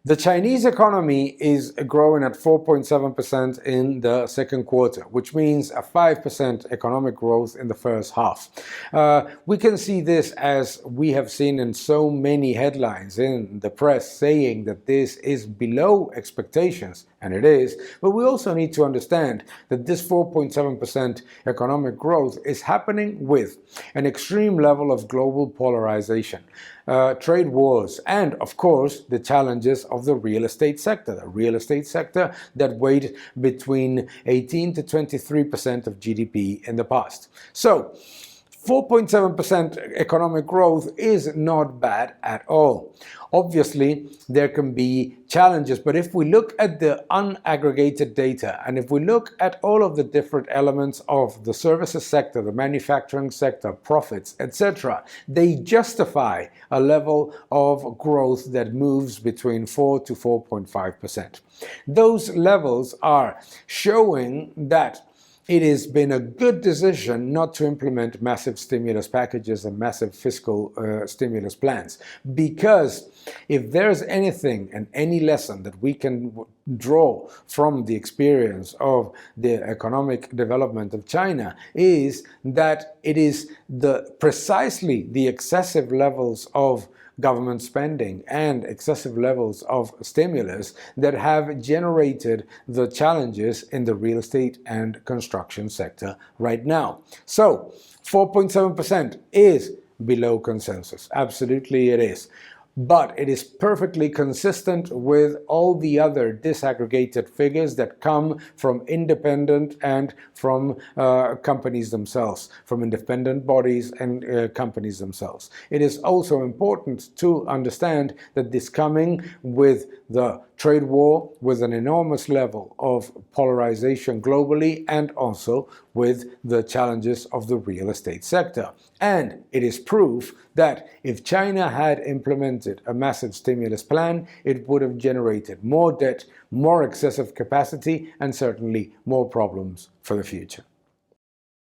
The Chinese economy is growing at 4.7% in the second quarter, which means a 5% economic growth in the first half. We can see this as we have seen in so many headlines in the press saying that this is below expectations, and it is, but we also need to understand that this 4.7% economic growth is happening with an extreme level of global polarization, trade wars, and of course the challenges of the real estate sector that weighed between 18 to 23% of GDP in the past. So 4.7% economic growth is not bad at all. Obviously, there can be challenges, but if we look at the unaggregated data and if we look at all of the different elements of the services sector, the manufacturing sector, profits, etc., they justify a level of growth that moves between 4 to 4.5%. Those levels are showing that it has been a good decision not to implement massive stimulus packages and massive fiscal stimulus plans, because if there's anything and any lesson that we can draw from the experience of the economic development of China is that it is precisely the excessive levels of government spending and excessive levels of stimulus that have generated the challenges in the real estate and construction sector right now. So 4.7% is below consensus. Absolutely it is. But it is perfectly consistent with all the other disaggregated figures that come from independent and from companies themselves, from independent bodies and companies themselves. It is also important to understand that this coming with the trade war, with an enormous level of polarization globally, and also with the challenges of the real estate sector. And it is proof that if China had implemented a massive stimulus plan, it would have generated more debt, more excessive capacity, and certainly more problems for the future.